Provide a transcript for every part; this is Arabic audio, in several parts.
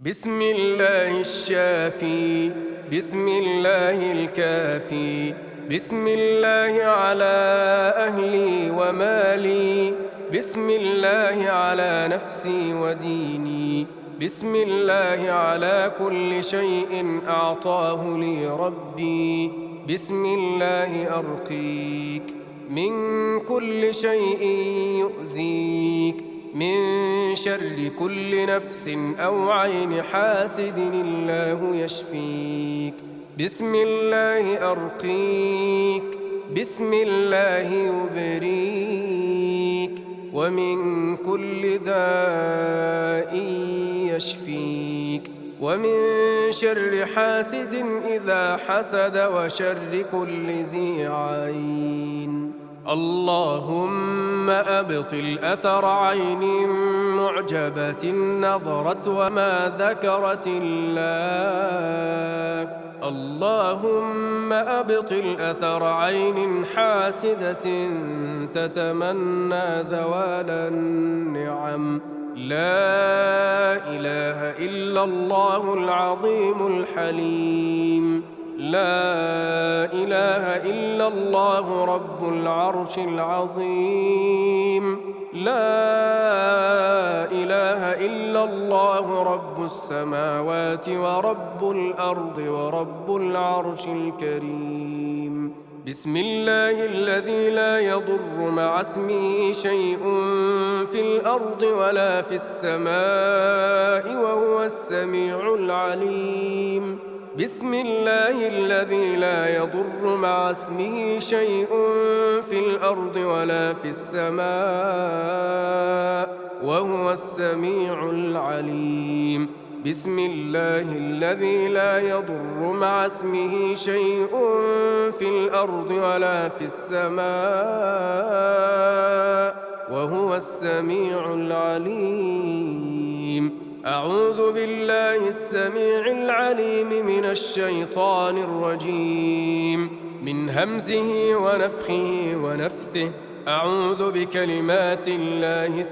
بسم الله الشافي، بسم الله الكافي، بسم الله على أهلي ومالي، بسم الله على نفسي وديني، بسم الله على كل شيء أعطاه لي ربي، بسم الله أرقيك من كل شيء يؤذيك، من شر كل نفس أو عين حاسد الله يشفيك، بسم الله أرقيك، بسم الله يبريك، ومن كل داء يشفيك، ومن شر حاسد إذا حسد وشر كل ذي عين. اللهم أبطل أثر عين معجبة نظرت وما ذكرت الله. اللهم أبطل أثر عين حاسدة تتمنى زوال النعم. لا إله إلا الله العظيم الحليم، لا إله إلا الله رب العرش العظيم، لا إله إلا الله رب السماوات ورب الأرض ورب العرش الكريم. بسم الله الذي لا يضر مع اسمه شيء في الأرض ولا في السماء وهو السميع العليم. بسم الله الذي لا يضر مع اسمه شيء في الأرض ولا في السماء وهو السميع العليم. بسم الله الذي لا يضر مع اسمه شيء في الأرض ولا في السماء وهو السميع العليم. أعوذ بالله السميع العليم من الشيطان الرجيم، من همزه ونفخه ونفثه. أعوذ بكلمات الله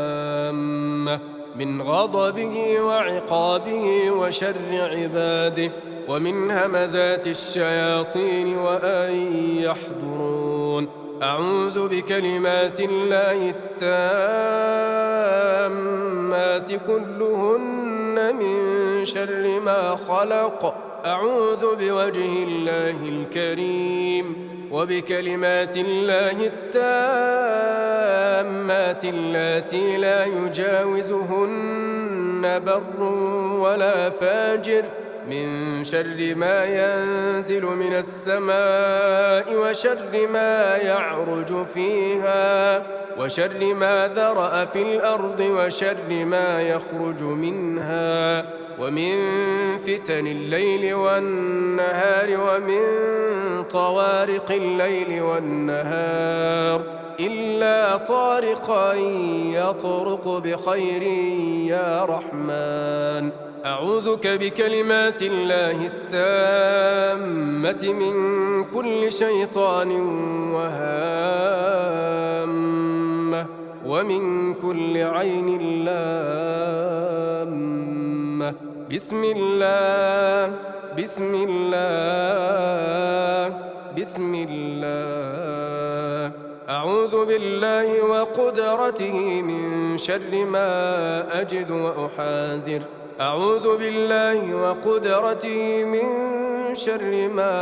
التامة من غضبه وعقابه وشر عباده ومن همزات الشياطين وأن يحضرون. أعوذ بكلمات الله التامات كلهن من شر ما خلق. أعوذ بوجه الله الكريم وبكلمات الله التامات اللاتي لا يجاوزهن بر ولا فاجر، من شر ما ينزل من السماء وشر ما يعرج فيها وشر ما ذرأ في الأرض وشر ما يخرج منها، ومن فتن الليل والنهار ومن طوارق الليل والنهار إلا طارقا يطرق بخير يا رحمن. أعوذك بكلمات الله التامة من كل شيطان وهامة ومن كل عين لامة. بسم الله، بسم الله، بسم الله. أعوذ بالله وقدرته من شر ما أجد وأحاذر. أعوذ بالله وقدرته من شر ما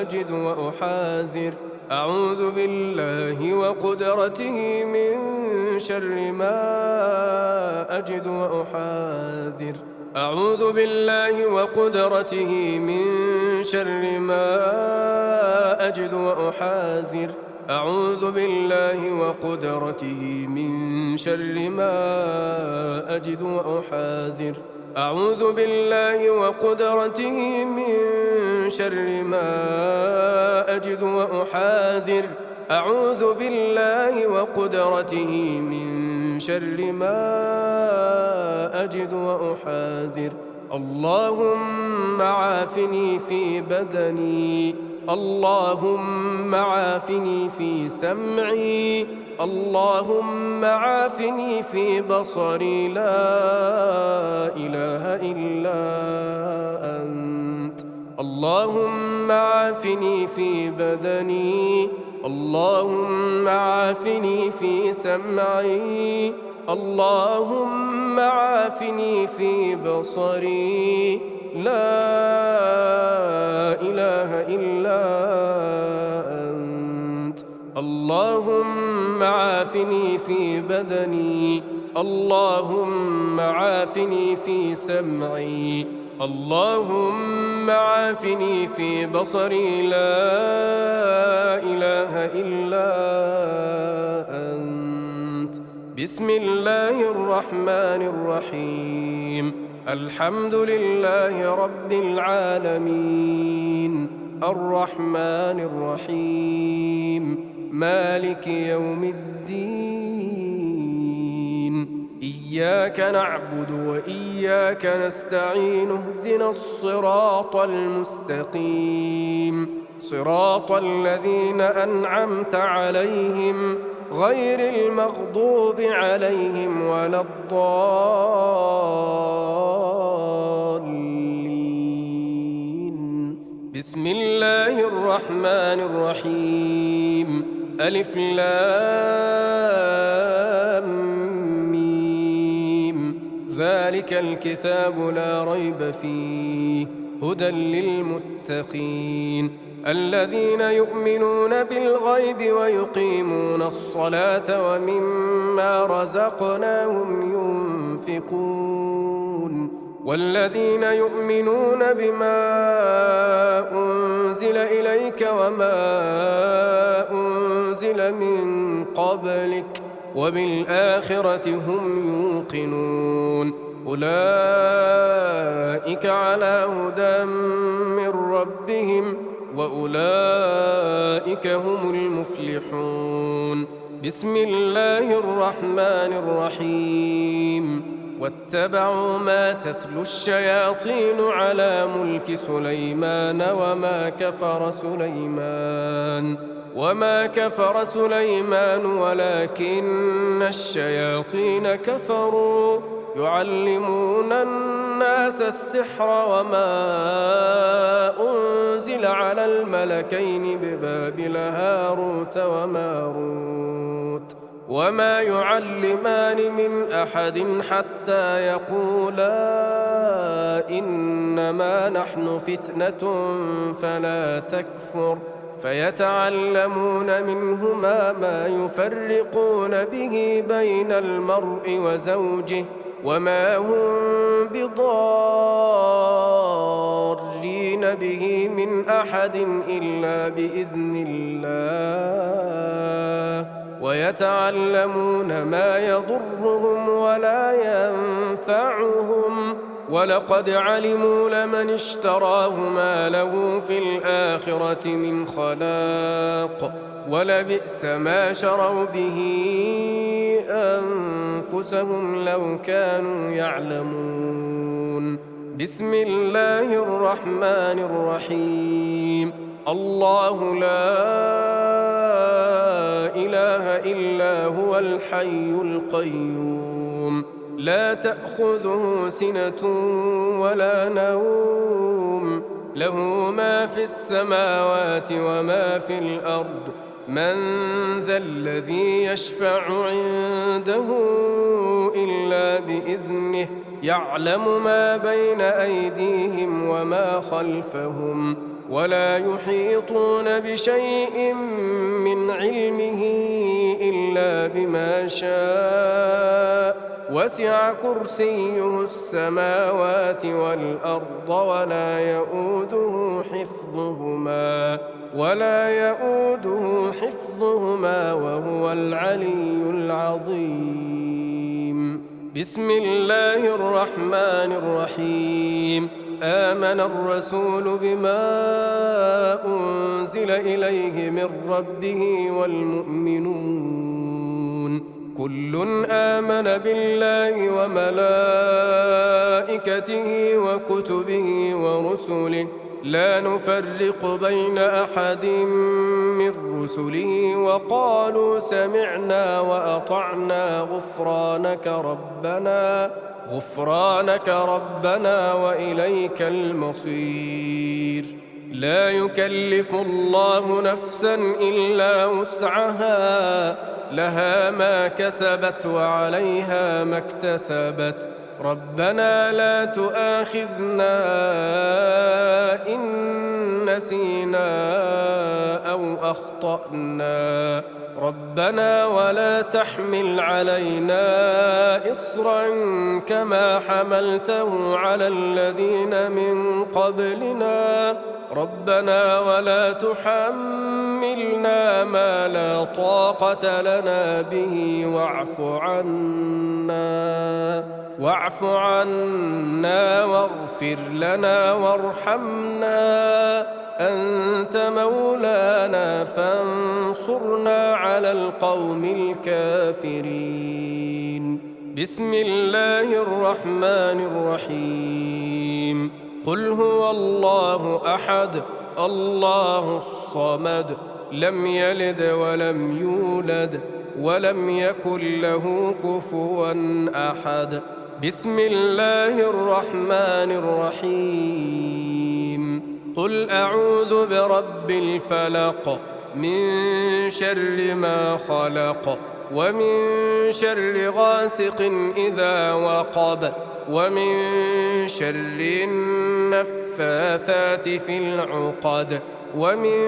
أجد وأحاذر. أعوذ بالله وقدرته من شر ما أجد وأحاذر. أعوذ بالله وقدرته من شر ما أجد وأحاذر. أعوذ بالله وقدرته من شر ما أجد وأحاذر. أعوذ بالله وقدرته من شر ما أجد وأحاذر. أعوذ بالله وقدرته من شر ما أجد وأحاذر. اللهم عافني في بدني، اللهم عافني في سمعي، اللهم عافني في بصري، لا عافني في بدني، اللهم عافني في سمعي، اللهم عافني في بصري، لا إله إلا أنت. اللهم عافني في بدني، اللهم عافني في سمعي، اللهم عافني في بصري، لا إله إلا أنت. بسم الله الرحمن الرحيم، الحمد لله رب العالمين، الرحمن الرحيم، مالك يوم الدين، إياك نعبد وإياك نستعين، اهدنا الصراط المستقيم، صراط الذين أنعمت عليهم غير المغضوب عليهم ولا الضالين. بسم الله الرحمن الرحيم، ألف لام ميم، ذلك الكتاب لا ريب فيه، هدى للمتقين الذين يؤمنون بالغيب ويقيمون الصلاة ومما رزقناهم ينفقون، والذين يؤمنون بما أنزل إليك وما أنزل من قبلك وبالآخرة هم يوقنون، أولئك على هدى من ربهم وأولئك هم المفلحون. بسم الله الرحمن الرحيم، واتبعوا ما تتلو الشياطين على ملك سليمان وما كفر سليمان ولكن الشياطين كفروا يعلمون الناس السحر وما أنزل على الملكين ببابل هاروت وماروت وما يعلمان من أحد حتى يقولا إنما نحن فتنة فلا تكفر، فيتعلمون منهما ما يفرقون به بين المرء وزوجه وما هم بضارين به من أحد إلا بإذن الله، ويتعلمون ما يضرهم ولا ينفعهم، ولقد علموا لمن اشتراه ما له في الآخرة من خلاق، ولبئس ما شروا به أنفسهم لو كانوا يعلمون. بسم الله الرحمن الرحيم، الله لا إله إلا هو الحي القيوم، لا تأخذه سنة ولا نوم، له ما في السماوات وما في الأرض، من ذا الذي يشفع عنده إلا بإذنه، يعلم ما بين أيديهم وما خلفهم، ولا يحيطون بشيء من علمه إلا بما شاء، وسع كرسيه السماوات والأرض ولا يؤوده حفظهما وهو العلي العظيم. بسم الله الرحمن الرحيم، آمن الرسول بما أنزل إليه من ربه والمؤمنون كل آمن بالله وملائكته وكتبه ورسله لا نفرق بين أحد من رسله وقالوا سمعنا وأطعنا غفرانك ربنا وإليك المصير. لا يكلف الله نفسا إلا وسعها، لها ما كسبت وعليها ما اكتسبت. ربنا لا تؤاخذنا إن نسينا أو أخطأنا، ربنا ولا تحمل علينا إصرا كما حملته على الذين من قبلنا، ربنا ولا تحملنا ما لا طاقة لنا به واعف عنا واغفر لنا وارحمنا، أنت مولانا فانصرنا على القوم الكافرين. بسم الله الرحمن الرحيم. قل هو الله أحد الله الصمد، لم يلد ولم يولد ولم يكن له كفوا أحد. بسم الله الرحمن الرحيم. قل أعوذ برب الفلق، من شر ما خلق، ومن شر غاسق إذا وقب، ومن شر النفاثات في العقد، ومن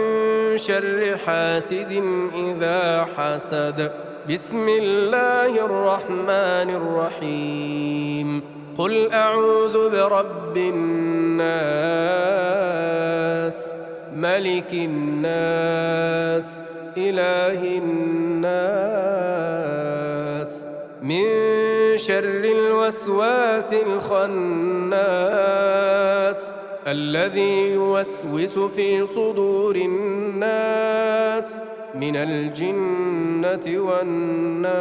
شر حاسد إذا حسد. بسم الله الرحمن الرحيم. قل أعوذ برب الناس، ملك الناس، إله الناس، من شر الوسواس الخناس، الذي يوسوس في صدور الناس من الجنة والناس.